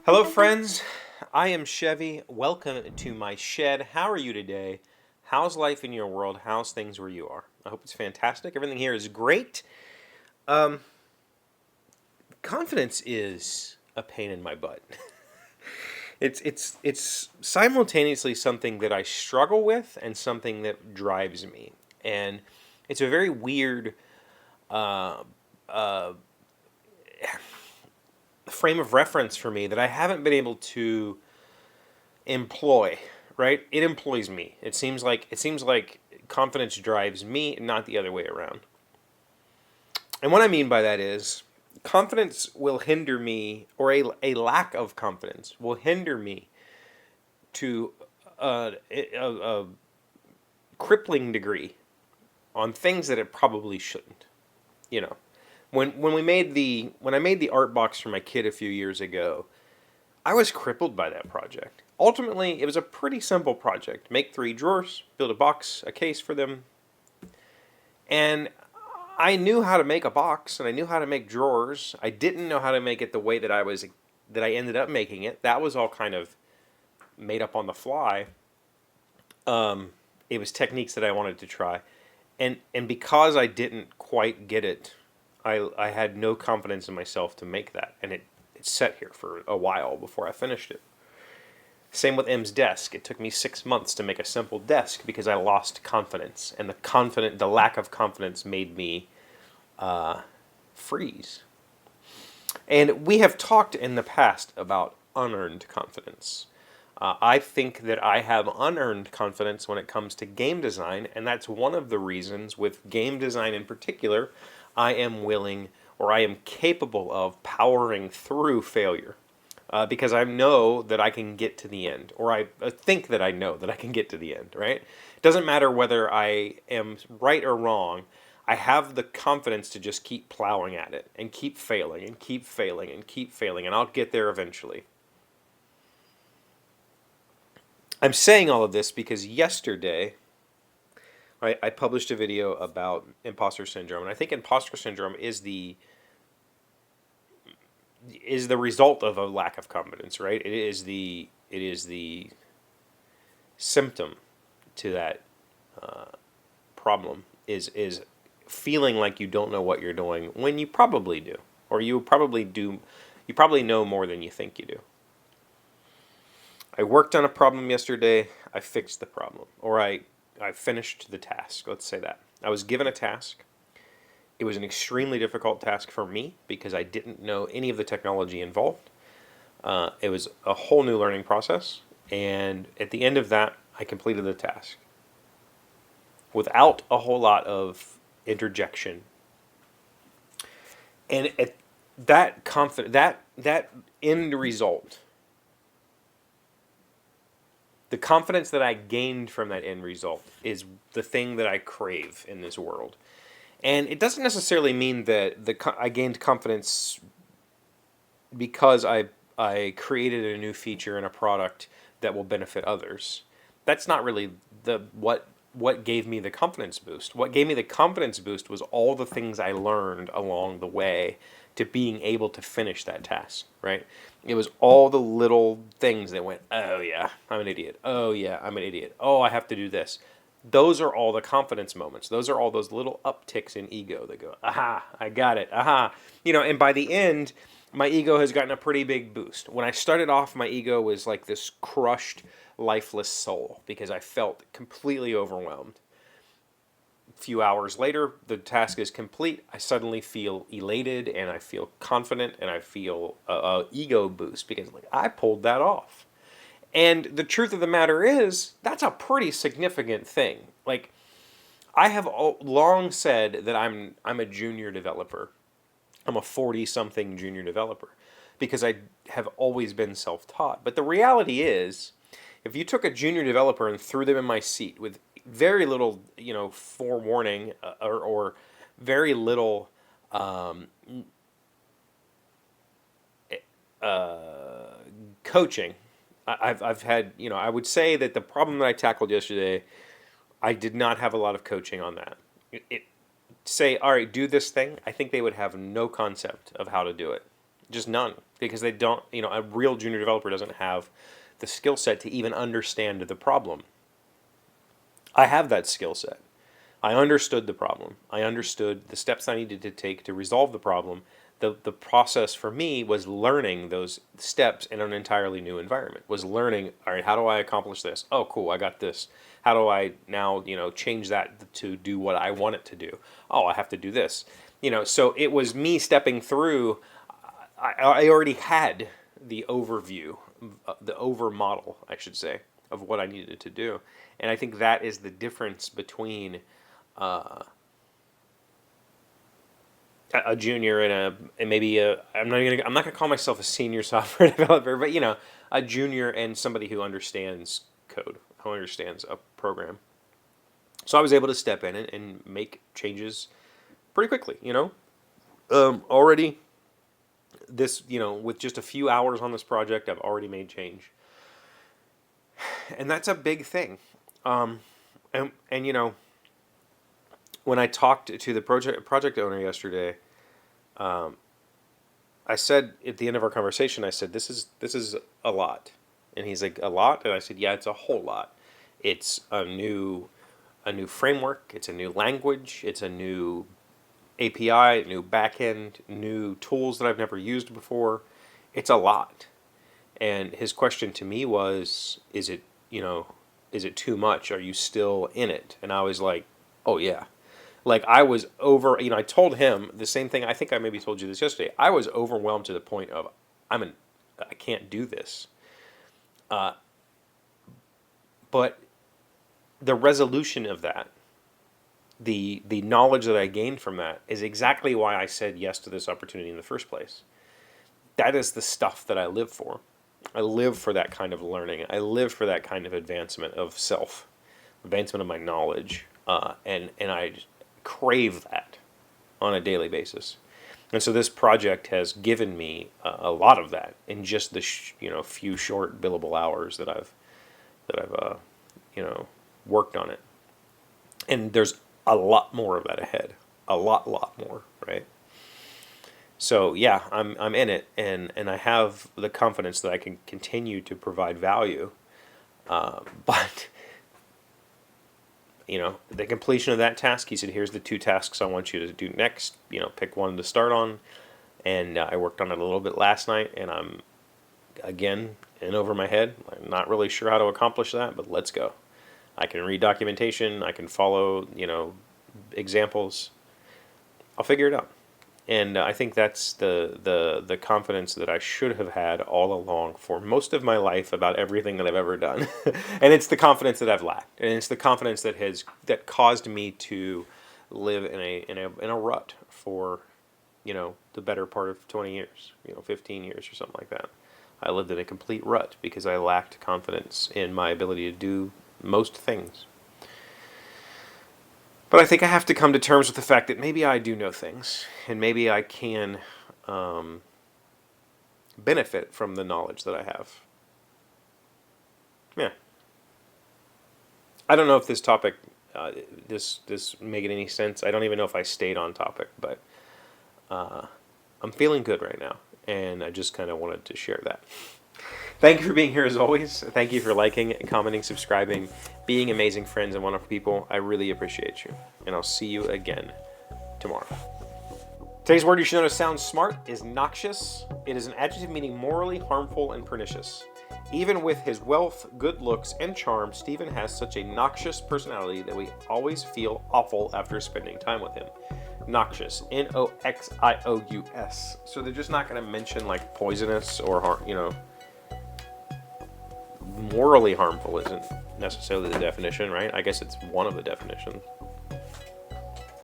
Hello, friends. I am Chevee. Welcome to my shed. How are you today? How's life in your world? How's things where you are? I hope it's fantastic. Everything here is great. Um, Confidence is a pain in my butt. It's simultaneously something that I struggle with and something that drives me, and it's a very weird uh, uh, frame of reference for me that I haven't been able to employ, right? It employs me. It seems like confidence drives me, not the other way around. And what I mean by that is confidence will hinder me, or a lack of confidence will hinder me to a crippling degree on things that it probably shouldn't. You know, when I made the art box for my kid a few years ago, I was crippled by that project. Ultimately, it was a pretty simple project. Make 3 drawers, build a box, a case for them. And I knew how to make a box and I knew how to make drawers. I didn't know how to make it the way that I ended up making it. That was all kind of made up on the fly. It was techniques that I wanted to try. And because I didn't quite get it, I had no confidence in myself to make that. And it sat here for a while before I finished it. Same with M's desk. It took me 6 months to make a simple desk because I lost confidence, and the lack of confidence made me freeze. And we have talked in the past about unearned confidence. I think that I have unearned confidence when it comes to game design, and that's one of the reasons with game design in particular, I am willing or I am capable of powering through failure. Because I know that I can get to the end, or I think that I know that I can get to the end, right? It doesn't matter whether I am right or wrong. I have the confidence to just keep plowing at it and keep failing and keep failing and keep failing, and I'll get there eventually. I'm saying all of this because yesterday I published a video about imposter syndrome, and I think imposter syndrome is the result of a lack of confidence, right? It is the symptom to that problem is feeling like you don't know what you're doing when you probably do, or you probably do. You probably know more than you think you do. I worked on a problem yesterday. I fixed the problem, or I finished the task. Let's say that I was given a task. It was an extremely difficult task for me because I didn't know any of the technology involved. It was a whole new learning process, and at the end of that, I completed the task without a whole lot of interjection. And at that end result, the confidence that I gained from that end result is the thing that I crave in this world. And it doesn't necessarily mean that I gained confidence because I created a new feature in a product that will benefit others. That's not really what gave me the confidence boost. What gave me the confidence boost was all the things I learned along the way to being able to finish that task, right? It was all the little things that went, oh yeah, I'm an idiot. Oh yeah, I'm an idiot. Oh, I have to do this. Those are all the confidence moments. Those are all those little upticks in ego that go, aha, I got it, aha. And by the end, my ego has gotten a pretty big boost. When I started off, my ego was like this crushed, lifeless soul because I felt completely overwhelmed. A few hours later, the task is complete. I suddenly feel elated and I feel confident and I feel a ego boost because like I pulled that off. And the truth of the matter is, that's a pretty significant thing. Like, I have long said that I'm a junior developer. I'm a 40-something junior developer because I have always been self-taught. But the reality is, if you took a junior developer and threw them in my seat with very little, forewarning or very little coaching, I've had, I would say that the problem that I tackled yesterday, I did not have a lot of coaching on that. Say, all right, do this thing. I think they would have no concept of how to do it. Just none, because they don't. A real junior developer doesn't have the skill set to even understand the problem. I have that skill set. I understood the problem. I understood the steps I needed to take to resolve the problem. The process for me was learning those steps in an entirely new environment. Was learning, all right, how do I accomplish this? Oh, cool, I got this. How do I now, change that to do what I want it to do? Oh, I have to do this. So it was me stepping through. I already had the overview, the over model, I should say, of what I needed to do. And I think that is the difference between a junior and maybe I'm not gonna call myself a senior software developer, but a junior and somebody who understands code, who understands a program. So I was able to step in and make changes pretty quickly. Already this with just a few hours on this project, I've already made change, and that's a big thing. And when I talked to the project owner yesterday, I said at the end of our conversation, I said, this is a lot. And he's like, a lot? And I said, yeah, it's a whole lot. It's a new framework, it's a new language, it's a new API, new backend, new tools that I've never used before. It's a lot. And his question to me was, is it too much? Are you still in it? And I was like, oh yeah. Like I was I told him the same thing. I think I maybe told you this yesterday. I was overwhelmed to the point of, I can't do this. But the resolution of that, the knowledge that I gained from that is exactly why I said yes to this opportunity in the first place. That is the stuff that I live for. I live for that kind of learning. I live for that kind of advancement of self, advancement of my knowledge, and I crave that on a daily basis. And so this project has given me a lot of that in just the few short billable hours that I've worked on it. And there's a lot more of that ahead, a lot more, right? So yeah, I'm in it, and I have the confidence that I can continue to provide value, but the completion of that task, he said, here's the 2 tasks I want you to do next. Pick one to start on, and I worked on it a little bit last night, and I'm again in over my head. I'm not really sure how to accomplish that, but let's go. I can read documentation. I can follow examples. I'll figure it out. And I think that's the confidence that I should have had all along for most of my life about everything that I've ever done. And it's the confidence that I've lacked, and it's the confidence that caused me to live in a rut for the better part of 20 years, 15 years or something like that. I lived in a complete rut because I lacked confidence in my ability to do most things. But I think I have to come to terms with the fact that maybe I do know things, and maybe I can benefit from the knowledge that I have. Yeah. I don't know if this topic, this making any sense. I don't even know if I stayed on topic, but I'm feeling good right now, and I just kind of wanted to share that. Thank you for being here as always. Thank you for liking, commenting, subscribing, being amazing friends and wonderful people. I really appreciate you. And I'll see you again tomorrow. Today's word you should notice sounds smart is noxious. It is an adjective meaning morally harmful and pernicious. Even with his wealth, good looks, and charm, Stephen has such a noxious personality that we always feel awful after spending time with him. Noxious, Noxious. So they're just not going to mention like poisonous or morally harmful isn't necessarily the definition, right? I guess it's one of the definitions.